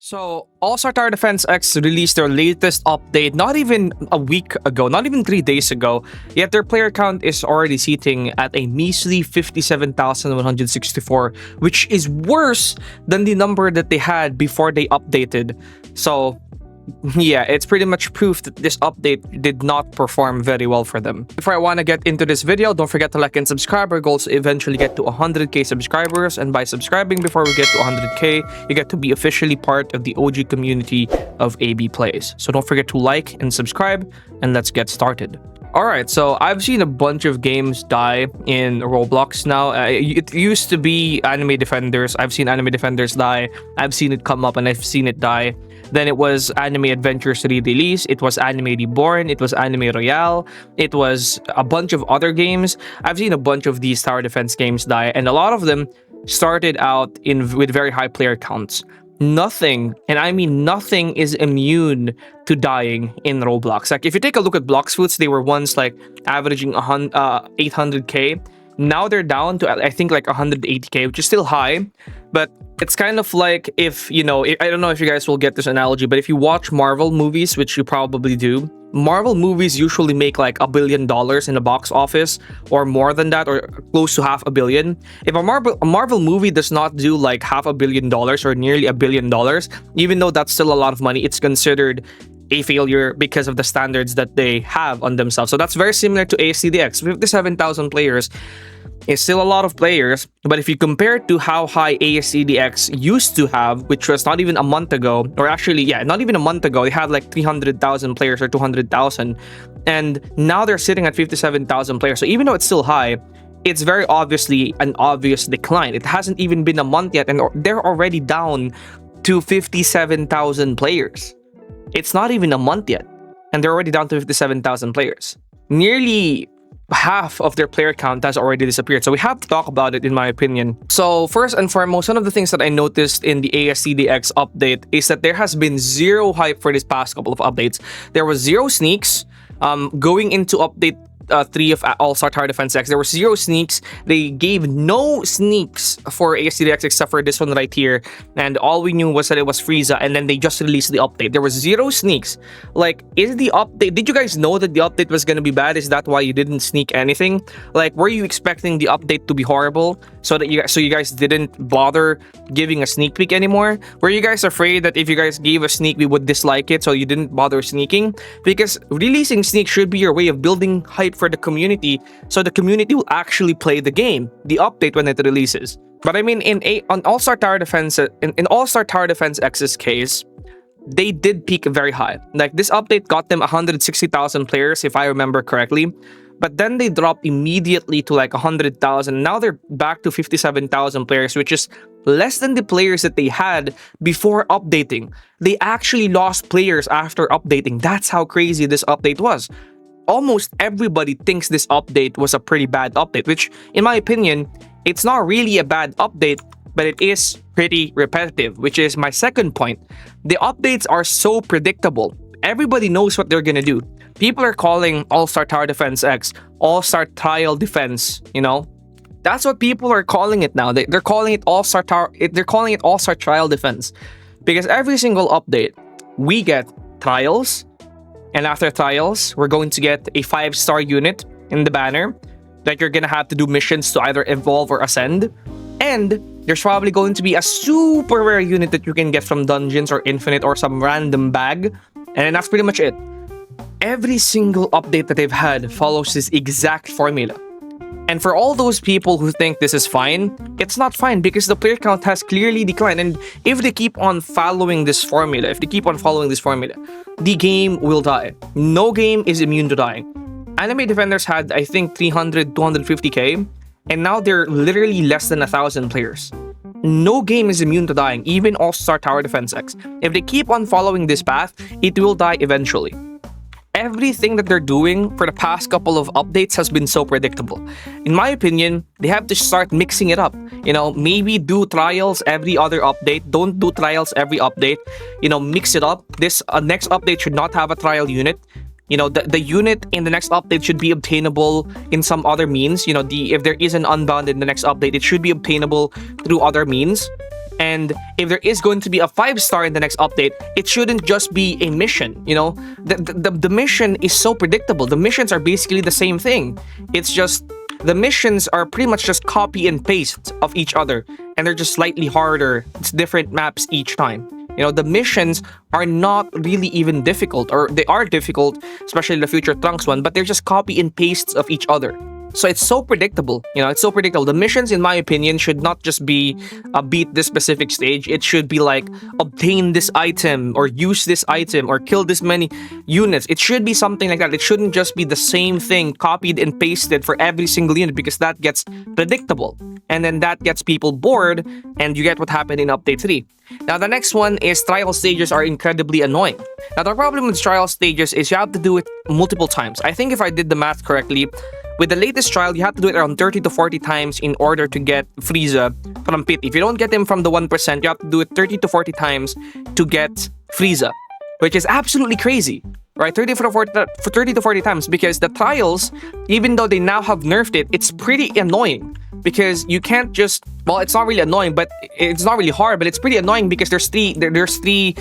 So, All-Star Tower Defense X released their latest update not even a week ago, not even 3 days ago, yet their player count is already sitting at a measly 57,164, which is worse than the number that they had before they updated. So, yeah, it's pretty much proof that this update did not perform very well for them. Before I want to get into this video, don't forget to like and subscribe. Our goal is to eventually get to 100k subscribers, and by subscribing before we get to 100k, you get to be officially part of the OG community of AB Plays. So don't forget to like and subscribe, and let's get started. Alright, so I've seen a bunch of games die in Roblox now. It used to be Anime Defenders. I've seen Anime Defenders die. I've seen it come up and I've seen it die. Then it was Anime Adventures re-release. It was Anime Reborn. It was Anime Royale. It was a bunch of other games. I've seen a bunch of these tower defense games die, and a lot of them started out with very high player counts. Nothing, and I mean nothing, is immune to dying in Roblox. Like, if you take a look at Bloxs, they were once like averaging 800k. Now they're down to, I think, like 180k, which is still high, but it's kind of like if, I don't know if you guys will get this analogy, but if you watch Marvel movies, which you probably do, Marvel movies usually make like $1 billion in the box office, or more than that, or close to $500 million. If a Marvel movie does not do like $500 million or nearly $1 billion, even though that's still a lot of money, it's considered a failure because of the standards that they have on themselves. So that's very similar to ASTDX. 57,000 players is still a lot of players, but if you compare it to how high ASTDX used to have, which was not even a month ago, or actually, yeah, not even a month ago, they had like 300,000 players or 200,000, and now they're sitting at 57,000 players. So even though it's still high, it's very obviously an obvious decline. It hasn't even been a month yet, and they're already down to 57,000 players. It's not even a month yet, and they're already down to 57,000 players. Nearly half of their player count has already disappeared. So we have to talk about it, in my opinion. So first and foremost, one of the things that I noticed in the ASTDX update is that there has been zero hype for this past couple of updates. There was zero sneaks. Going into update 3 of All-Star Tower Defense X, there were zero sneaks. They gave no sneaks for ASTDX except for this one right here, and all we knew was that it was Frieza, and then they just released the update. There was zero sneaks. Like, is the update, did you guys know that the update was gonna be bad? Is that why you didn't sneak anything? Like, were you expecting the update to be horrible so that you guys didn't bother giving a sneak peek anymore? Were you guys afraid that if you guys gave a sneak, we would dislike it, so you didn't bother sneaking? Because releasing sneaks should be your way of building hype for the community, so the community will actually play the game, the update, when it releases. But I mean, on All-Star Tower Defense, in All-Star Tower Defense X's case, they did peak very high. Like, this update got them 160,000 players, if I remember correctly. But then they dropped immediately to like 100,000. Now they're back to 57,000 players, which is less than the players that they had before updating. They actually lost players after updating. That's how crazy this update was. Almost everybody thinks this update was a pretty bad update, which, in my opinion, it's not really a bad update, but it is pretty repetitive, which is my second point. The updates are so predictable. Everybody knows what they're gonna do. People are calling All-Star Tower Defense X All-Star Trial Defense, That's what people are calling it now. They're calling it All-Star Tower. They're calling it All-Star Trial Defense, because every single update we get trials, and after trials, we're going to get a 5-star unit in the banner that you're gonna have to do missions to either evolve or ascend, and there's probably going to be a super rare unit that you can get from dungeons or infinite or some random bag, and that's pretty much it. Every single update that they've had follows this exact formula. And for all those people who think this is fine, it's not fine, because the player count has clearly declined. And if they keep on following this formula, the game will die. No game is immune to dying. Anime Defenders had, I think, 300, 250k, and now they're literally less than 1,000 players. No game is immune to dying, even All-Star Tower Defense X. If they keep on following this path, it will die eventually. Everything that they're doing for the past couple of updates has been so predictable. In my opinion, they have to start mixing it up. Maybe do trials every other update. Don't do trials every update. Mix it up. This next update should not have a trial unit. The unit in the next update should be obtainable in some other means. If there is an unbound in the next update, it should be obtainable through other means. And if there is going to be a 5-star in the next update, it shouldn't just be a mission, you know? The mission is so predictable. The missions are basically the same thing. It's just the missions are pretty much just copy and paste of each other, and they're just slightly harder. It's different maps each time. You know, the missions are not really even difficult, or they are difficult, especially the Future Trunks one, but they're just copy and pastes of each other. So it's so predictable, you know, it's so predictable. The missions, in my opinion, should not just be beat this specific stage. It should be like obtain this item or use this item or kill this many units. It should be something like that. It shouldn't just be the same thing copied and pasted for every single unit, because that gets predictable. And then that gets people bored, and you get what happened in Update 3. Now, the next one is trial stages are incredibly annoying. Now, the problem with trial stages is you have to do it multiple times. I think if I did the math correctly, with the latest trial, you have to do it around 30 to 40 times in order to get Frieza from Pit. If you don't get him from the 1%, you have to do it 30 to 40 times to get Frieza, which is absolutely crazy, right? 30 to 40 times, because the trials, even though they now have nerfed it, it's pretty annoying, because you can't just, well, it's not really annoying, but it's not really hard, but it's pretty annoying because there's three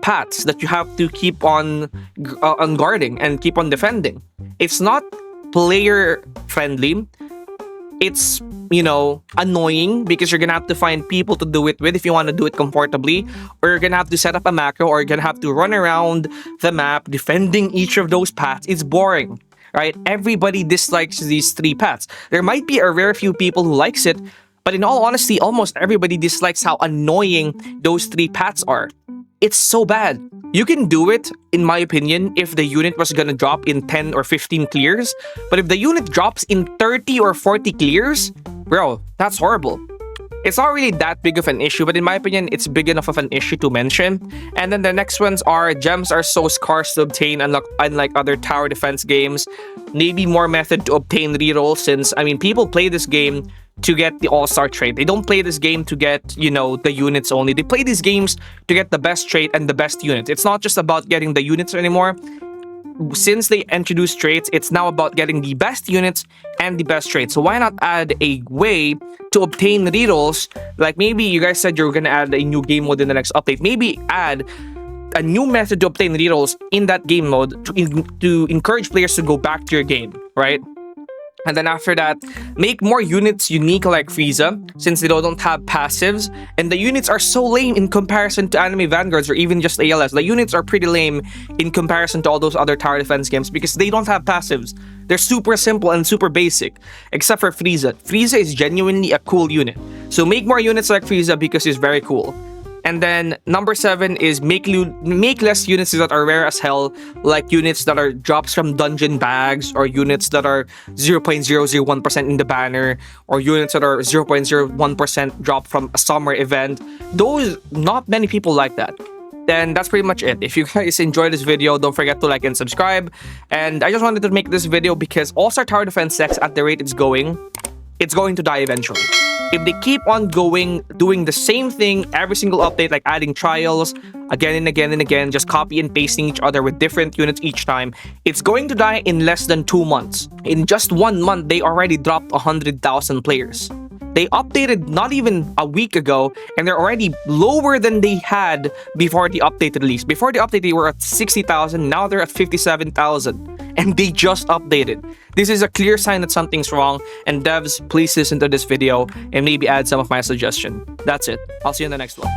paths that you have to keep on guarding and keep on defending. It's not player friendly. It's, you know, annoying, because you're gonna have to find people to do it with if you want to do it comfortably, or you're gonna have to set up a macro, or you're gonna have to run around the map defending each of those paths. It's boring, right? Everybody dislikes these 3 paths. There might be a rare few people who likes it, but in all honesty, almost everybody dislikes how annoying those 3 paths are. It's so bad. You can do it, in my opinion, if the unit was gonna drop in 10 or 15 clears. But if the unit drops in 30 or 40 clears, bro, that's horrible. It's not really that big of an issue, but in my opinion, it's big enough of an issue to mention. And then the next ones are gems are so scarce to obtain, unlike other tower defense games. Maybe more method to obtain rerolls, since, I mean, people play this game to get the all-star trait. They don't play this game to get, you know, the units only. They play these games to get the best trait and the best units. It's not just about getting the units anymore. Since they introduced traits, it's now about getting the best units and the best traits. So why not add a way to obtain rerolls? Like, maybe you guys said you're gonna add a new game mode in the next update. Maybe add a new method to obtain rerolls in that game mode to encourage players to go back to your game, right? And then after that, make more units unique like Frieza, since they don't have passives. And the units are so lame in comparison to anime vanguards or even just ALS. The units are pretty lame in comparison to all those other tower defense games, because they don't have passives. They're super simple and super basic, except for Frieza. Frieza is genuinely a cool unit. So make more units like Frieza, because he's very cool. And then number 7 is make less units that are rare as hell, like units that are drops from dungeon bags, or units that are 0.001% in the banner, or units that are 0.01% drop from a summer event. Those, not many people like that. Then that's pretty much it. If you guys enjoyed this video, don't forget to like and subscribe. And I just wanted to make this video because All-Star Tower Defense 6, at the rate it's going to die eventually. If they keep on doing the same thing every single update, like adding trials again and again and again, just copy and pasting each other with different units each time, it's going to die in less than 2 months. In just 1 month, they already dropped 100,000 players. They updated not even a week ago, and they're already lower than they had before the update release. Before the update, they were at 60,000. Now they're at 57,000, and they just updated. This is a clear sign that something's wrong, and devs, please listen to this video and maybe add some of my suggestion. That's it. I'll see you in the next one.